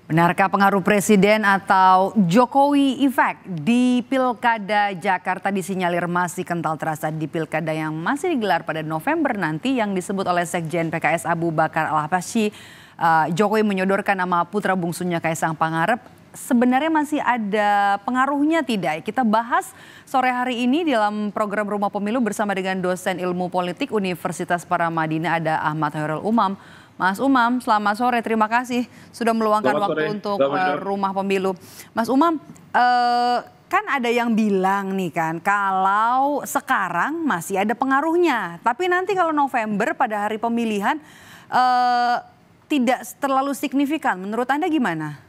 Benarkah pengaruh presiden atau Jokowi effect di Pilkada Jakarta disinyalir masih kental terasa di Pilkada yang masih digelar pada November nanti yang disebut oleh Sekjen PKS Abu Bakar Al-Habsyi. Jokowi menyodorkan nama putra bungsunya Kaisang Pangarep. Sebenarnya masih ada pengaruhnya tidak? Kita bahas sore hari ini dalam program Rumah Pemilu bersama dengan dosen ilmu politik Universitas Paramadina ada Ahmad Khairul Umam. Mas Umam, selamat sore. Terima kasih sudah meluangkan waktu untuk Rumah Pemilu. Mas Umam, kan ada yang bilang nih kan, kalau sekarang masih ada pengaruhnya. Tapi nanti kalau November pada hari pemilihan tidak terlalu signifikan. Menurut Anda gimana?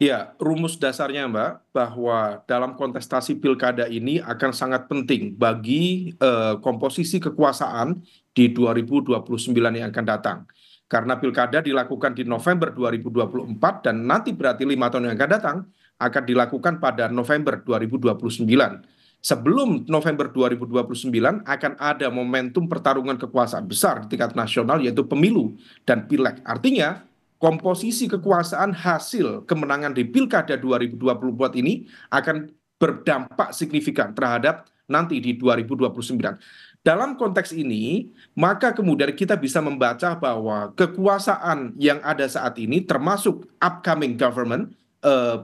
Ya, rumus dasarnya Mbak, bahwa dalam kontestasi pilkada ini akan sangat penting bagi komposisi kekuasaan di 2029 yang akan datang. Karena pilkada dilakukan di November 2024 dan nanti berarti 5 tahun yang akan datang akan dilakukan pada November 2029. Sebelum November 2029 akan ada momentum pertarungan kekuasaan besar di tingkat nasional yaitu pemilu dan pileg. Artinya komposisi kekuasaan hasil kemenangan di Pilkada 2024 ini akan berdampak signifikan terhadap nanti di 2029. Dalam konteks ini, maka kemudian kita bisa membaca bahwa kekuasaan yang ada saat ini termasuk upcoming government,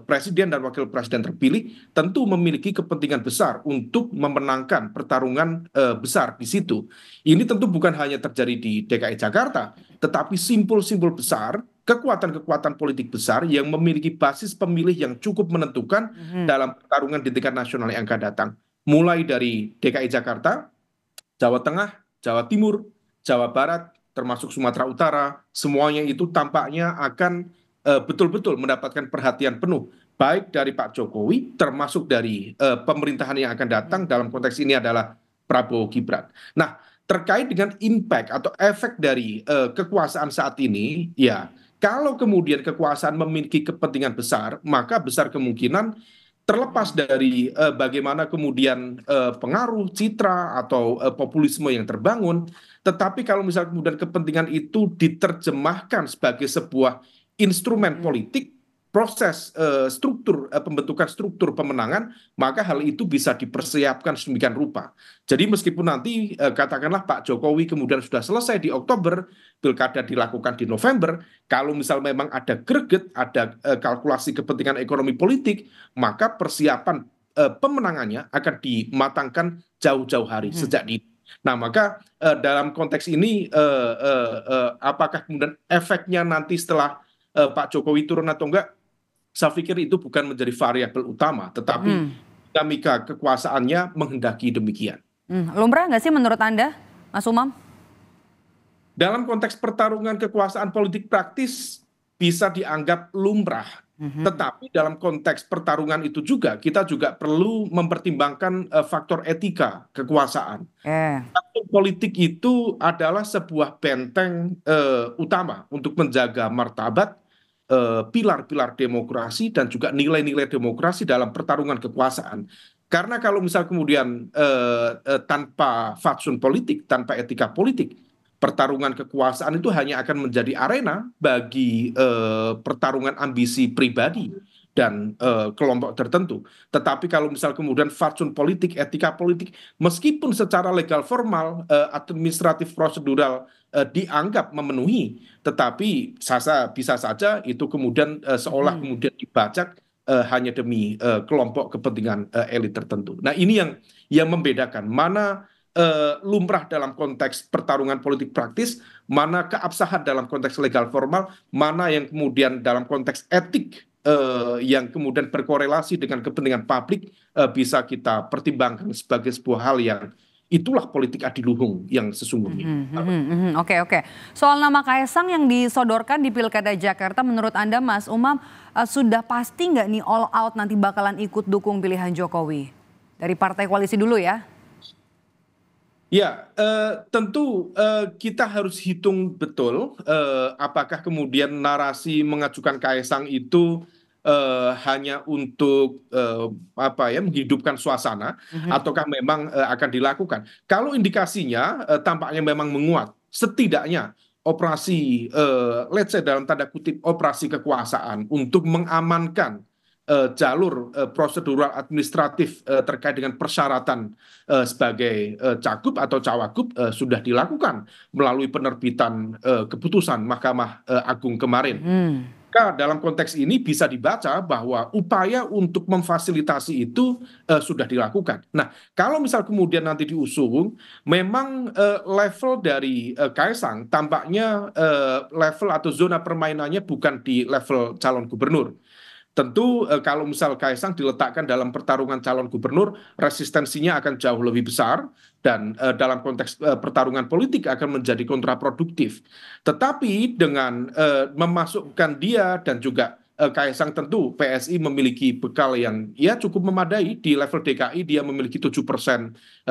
presiden dan wakil presiden terpilih tentu memiliki kepentingan besar untuk memenangkan pertarungan besar di situ. Ini tentu bukan hanya terjadi di DKI Jakarta, tetapi simpul-simpul besar, kekuatan-kekuatan politik besar yang memiliki basis pemilih yang cukup menentukan dalam pertarungan di tingkat nasional yang akan datang. Mulai dari DKI Jakarta, Jawa Tengah, Jawa Timur, Jawa Barat, termasuk Sumatera Utara, semuanya itu tampaknya akan betul-betul mendapatkan perhatian penuh, baik dari Pak Jokowi, termasuk dari pemerintahan yang akan datang, dalam konteks ini adalah Prabowo Gibran. Nah, terkait dengan impact atau efek dari kekuasaan saat ini, ya kalau kemudian kekuasaan memiliki kepentingan besar, maka besar kemungkinan terlepas dari bagaimana kemudian pengaruh citra atau populisme yang terbangun, tetapi kalau misalnya kemudian kepentingan itu diterjemahkan sebagai sebuah instrumen politik, proses pembentukan struktur pemenangan, maka hal itu bisa dipersiapkan sedemikian rupa. Jadi meskipun nanti katakanlah Pak Jokowi kemudian sudah selesai di Oktober, pilkada dilakukan di November, kalau misal memang ada greget, ada kalkulasi kepentingan ekonomi politik, maka persiapan pemenangannya akan dimatangkan jauh-jauh hari sejak dini. Nah, maka dalam konteks ini apakah kemudian efeknya nanti setelah Pak Jokowi turun atau enggak, saya pikir itu bukan menjadi variabel utama, tetapi dinamika kekuasaannya menghendaki demikian. Lumrah nggak sih menurut Anda, Mas Umam? Dalam konteks pertarungan kekuasaan politik praktis bisa dianggap lumrah, tetapi dalam konteks pertarungan itu juga kita juga perlu mempertimbangkan faktor etika kekuasaan. Faktor politik itu adalah sebuah benteng utama untuk menjaga martabat, pilar-pilar demokrasi dan juga nilai-nilai demokrasi dalam pertarungan kekuasaan. Karena kalau misal kemudian tanpa fatsun politik, tanpa etika politik, pertarungan kekuasaan itu hanya akan menjadi arena bagi pertarungan ambisi pribadi dan kelompok tertentu. Tetapi kalau misal kemudian fatsun politik, etika politik, meskipun secara legal formal, administratif prosedural dianggap memenuhi, tetapi bisa saja itu kemudian seolah kemudian dibacak hanya demi kelompok kepentingan elit tertentu. Nah, ini yang membedakan mana lumrah dalam konteks pertarungan politik praktis, mana keabsahan dalam konteks legal formal, mana yang kemudian dalam konteks etik yang kemudian berkorelasi dengan kepentingan publik bisa kita pertimbangkan sebagai sebuah hal yang itulah politik adiluhung yang sesungguhnya. Oke. Soal nama Kaisang yang disodorkan di Pilkada Jakarta, menurut Anda Mas Umam, sudah pasti nggak nih all out nanti bakalan ikut dukung pilihan Jokowi? Dari partai koalisi dulu ya. Ya, tentu kita harus hitung betul apakah kemudian narasi mengajukan Kaisang itu hanya untuk menghidupkan suasana, ataukah memang akan dilakukan. Kalau indikasinya tampaknya memang menguat, setidaknya operasi, let's say dalam tanda kutip operasi kekuasaan untuk mengamankan jalur prosedural administratif terkait dengan persyaratan sebagai cagup atau cawagup sudah dilakukan melalui penerbitan keputusan Mahkamah Agung kemarin. Maka dalam konteks ini bisa dibaca bahwa upaya untuk memfasilitasi itu sudah dilakukan. Nah, kalau misal kemudian nanti diusung, memang level dari Kaisang tampaknya level atau zona permainannya bukan di level calon gubernur. Tentu kalau misal Kaisang diletakkan dalam pertarungan calon gubernur, resistensinya akan jauh lebih besar dan dalam konteks pertarungan politik akan menjadi kontraproduktif. Tetapi dengan memasukkan dia dan juga Kaisang, tentu PSI memiliki bekal yang ya cukup memadai. Di level DKI dia memiliki 7%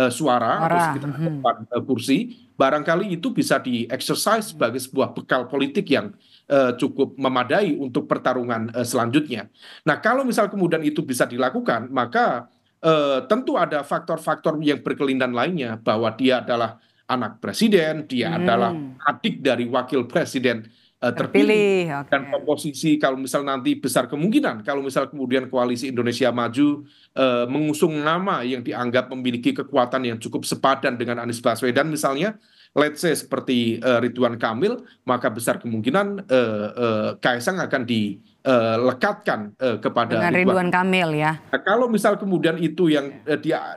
suara atau sekitar 4 kursi. Barangkali itu bisa di-exercise sebagai sebuah bekal politik yang cukup memadai untuk pertarungan selanjutnya. Nah, kalau misal kemudian itu bisa dilakukan, maka tentu ada faktor-faktor yang berkelindan lainnya, bahwa dia adalah anak presiden, dia adalah adik dari wakil presiden terpilih, dan komposisi kalau misal nanti besar kemungkinan kalau misal kemudian Koalisi Indonesia Maju mengusung nama yang dianggap memiliki kekuatan yang cukup sepadan dengan Anies Baswedan misalnya, let's say seperti Ridwan Kamil, maka besar kemungkinan Kaisang akan dilekatkan kepada dengan Ridwan Kamil ya. Nah, kalau misal kemudian itu yang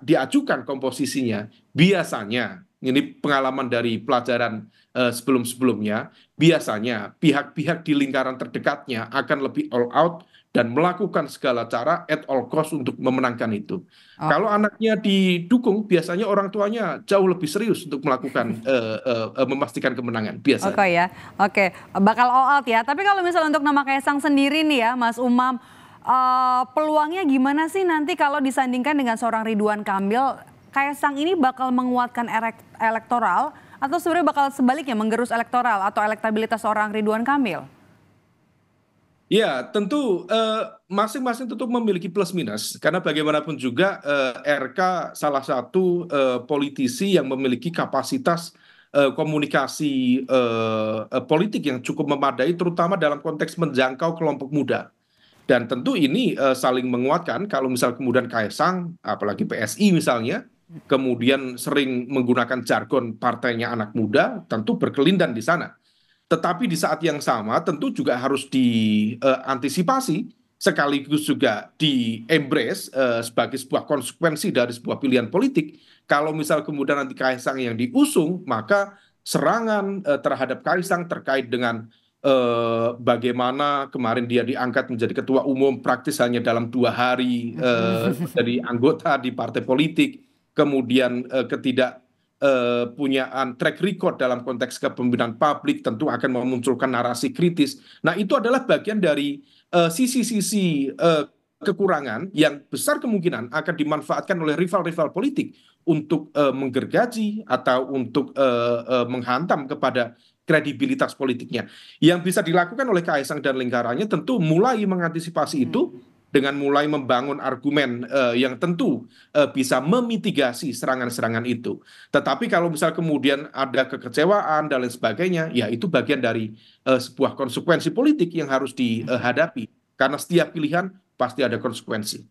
diajukan komposisinya, biasanya ini pengalaman dari pelajaran sebelum-sebelumnya, biasanya pihak-pihak di lingkaran terdekatnya akan lebih all out dan melakukan segala cara at all cost untuk memenangkan itu. Kalau anaknya didukung, biasanya orang tuanya jauh lebih serius untuk melakukan memastikan kemenangan biasanya. Oke ya, oke, bakal all out ya. Tapi kalau misalnya untuk nama Kaisang sendiri nih ya, Mas Umam, peluangnya gimana sih nanti kalau disandingkan dengan seorang Ridwan Kamil? Kaisang ini bakal menguatkan elektoral atau sebenarnya bakal sebaliknya menggerus elektoral atau elektabilitas seorang Ridwan Kamil? Ya, tentu masing-masing tentu memiliki plus minus karena bagaimanapun juga RK salah satu politisi yang memiliki kapasitas komunikasi politik yang cukup memadai, terutama dalam konteks menjangkau kelompok muda. Dan tentu ini saling menguatkan kalau misal kemudian Kaisang, apalagi PSI misalnya, kemudian sering menggunakan jargon partainya anak muda, tentu berkelindan di sana. Tetapi di saat yang sama tentu juga harus diantisipasi sekaligus juga di-embrace sebagai sebuah konsekuensi dari sebuah pilihan politik. Kalau misal kemudian nanti Kaisang yang diusung, maka serangan terhadap Kaisang terkait dengan bagaimana kemarin dia diangkat menjadi ketua umum praktis hanya dalam 2 hari dari anggota di partai politik, kemudian ketidakpunyaan track record dalam konteks kepemimpinan publik tentu akan memunculkan narasi kritis. Nah, itu adalah bagian dari sisi-sisi kekurangan yang besar kemungkinan akan dimanfaatkan oleh rival-rival politik untuk menggergaji atau untuk menghantam kepada kredibilitas politiknya. Yang bisa dilakukan oleh Kaisang dan lingkarannya tentu mulai mengantisipasi itu dengan mulai membangun argumen yang tentu bisa memitigasi serangan-serangan itu. Tetapi kalau misal kemudian ada kekecewaan dan lain sebagainya, ya itu bagian dari sebuah konsekuensi politik yang harus dihadapi. Karena setiap pilihan pasti ada konsekuensi.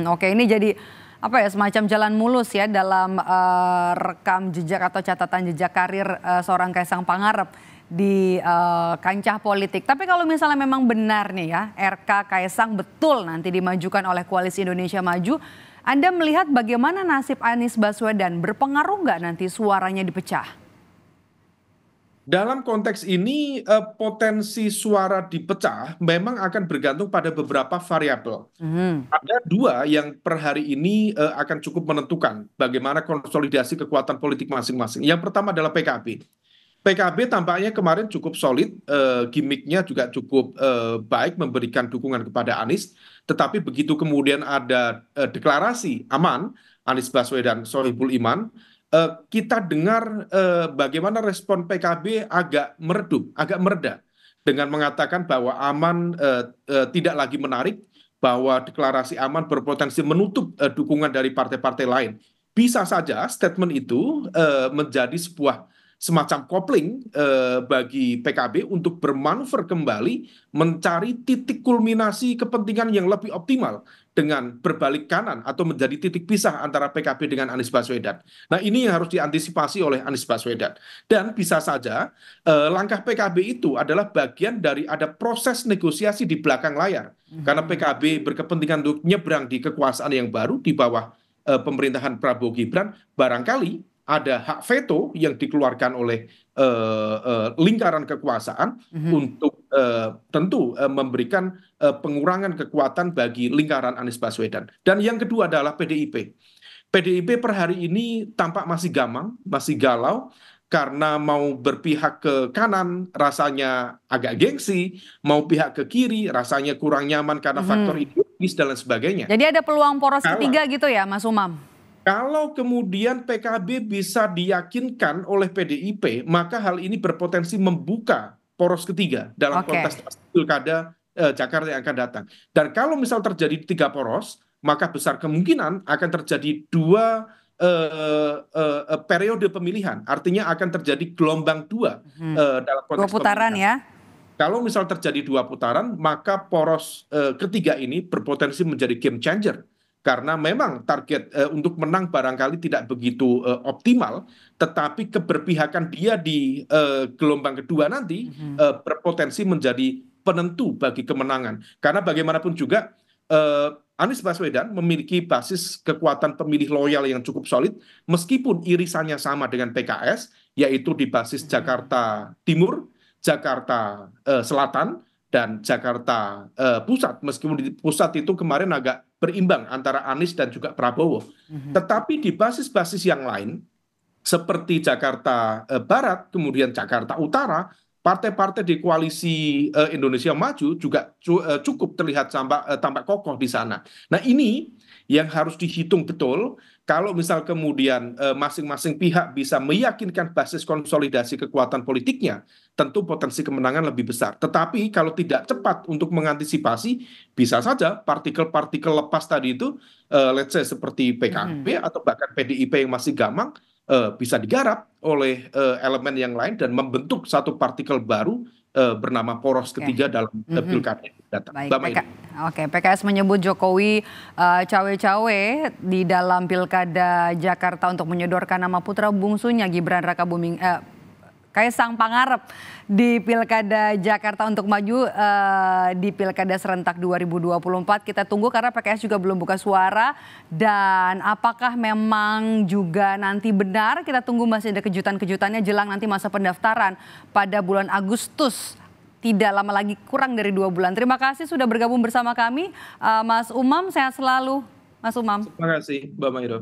Oke, ini jadi apa ya, semacam jalan mulus ya dalam rekam jejak atau catatan jejak karir seorang Kaisang Pangarep di kancah politik. Tapi kalau misalnya memang benar nih ya, RK Kaisang betul nanti dimajukan oleh Koalisi Indonesia Maju, Anda melihat bagaimana nasib Anies Baswedan? Berpengaruh nggak nanti suaranya dipecah? Dalam konteks ini potensi suara dipecah memang akan bergantung pada beberapa variabel. Ada 2 yang per hari ini akan cukup menentukan bagaimana konsolidasi kekuatan politik masing-masing. Yang pertama adalah PKB. PKB tampaknya kemarin cukup solid, gimmicknya juga cukup baik memberikan dukungan kepada Anies. Tetapi begitu kemudian ada deklarasi aman, Anies Baswedan, Sohibul Iman, kita dengar bagaimana respon PKB agak meredup, agak mereda dengan mengatakan bahwa aman tidak lagi menarik, bahwa deklarasi aman berpotensi menutup dukungan dari partai-partai lain. Bisa saja statement itu menjadi sebuah semacam kopling bagi PKB untuk bermanuver kembali mencari titik kulminasi kepentingan yang lebih optimal dengan berbalik kanan atau menjadi titik pisah antara PKB dengan Anies Baswedan. Nah, ini yang harus diantisipasi oleh Anies Baswedan. Dan bisa saja langkah PKB itu adalah bagian dari ada proses negosiasi di belakang layar. Karena PKB berkepentingan untuk nyebrang di kekuasaan yang baru di bawah pemerintahan Prabowo Gibran, barangkali ada hak veto yang dikeluarkan oleh lingkaran kekuasaan untuk tentu memberikan pengurangan kekuatan bagi lingkaran Anies Baswedan. Dan yang kedua adalah PDIP. PDIP per hari ini tampak masih gamang, masih galau, karena mau berpihak ke kanan rasanya agak gengsi, mau pihak ke kiri rasanya kurang nyaman karena faktor ideologis dan lain sebagainya. Jadi ada peluang poros ketiga gitu ya, Mas Umam? Kalau kemudian PKB bisa diyakinkan oleh PDIP, maka hal ini berpotensi membuka poros ketiga dalam kontestasi pilkada Jakarta yang akan datang. Dan kalau misal terjadi 3 poros, maka besar kemungkinan akan terjadi 2 periode pemilihan. Artinya akan terjadi gelombang 2 dalam konteks 2 putaran pemilihan. ya. Kalau misal terjadi 2 putaran, maka poros ketiga ini berpotensi menjadi game changer. Karena memang target untuk menang barangkali tidak begitu optimal, tetapi keberpihakan dia di gelombang kedua nanti berpotensi menjadi penentu bagi kemenangan. Karena bagaimanapun juga Anies Baswedan memiliki basis kekuatan pemilih loyal yang cukup solid, meskipun irisannya sama dengan PKS, yaitu di basis Jakarta Timur, Jakarta Selatan, dan Jakarta Pusat. Meskipun di pusat itu kemarin agak berimbang antara Anies dan juga Prabowo. Tetapi di basis-basis yang lain, seperti Jakarta Barat, kemudian Jakarta Utara, partai-partai di koalisi Indonesia Maju juga cukup terlihat tampak kokoh di sana. Nah, ini yang harus dihitung betul. Kalau misal kemudian masing-masing pihak bisa meyakinkan basis konsolidasi kekuatan politiknya, tentu potensi kemenangan lebih besar. Tetapi kalau tidak cepat untuk mengantisipasi, bisa saja partikel-partikel lepas tadi itu, let's say seperti PKB atau bahkan PDIP yang masih gamang, bisa digarap oleh elemen yang lain dan membentuk satu partikel baru bernama poros ketiga dalam pilkada yang datang. Baik, PKS menyebut Jokowi cawe-cawe di dalam pilkada Jakarta untuk menyodorkan nama putra bungsunya Gibran Rakabuming Kaisang Pangarep di pilkada Jakarta untuk maju di pilkada serentak 2024. Kita tunggu karena PKS juga belum buka suara, dan apakah memang juga nanti benar, kita tunggu, masih ada kejutan-kejutannya jelang nanti masa pendaftaran pada bulan Agustus. Tidak lama lagi, kurang dari 2 bulan. Terima kasih sudah bergabung bersama kami, Mas Umam. Sehat selalu, Mas Umam. Terima kasih, Mbak Mairo.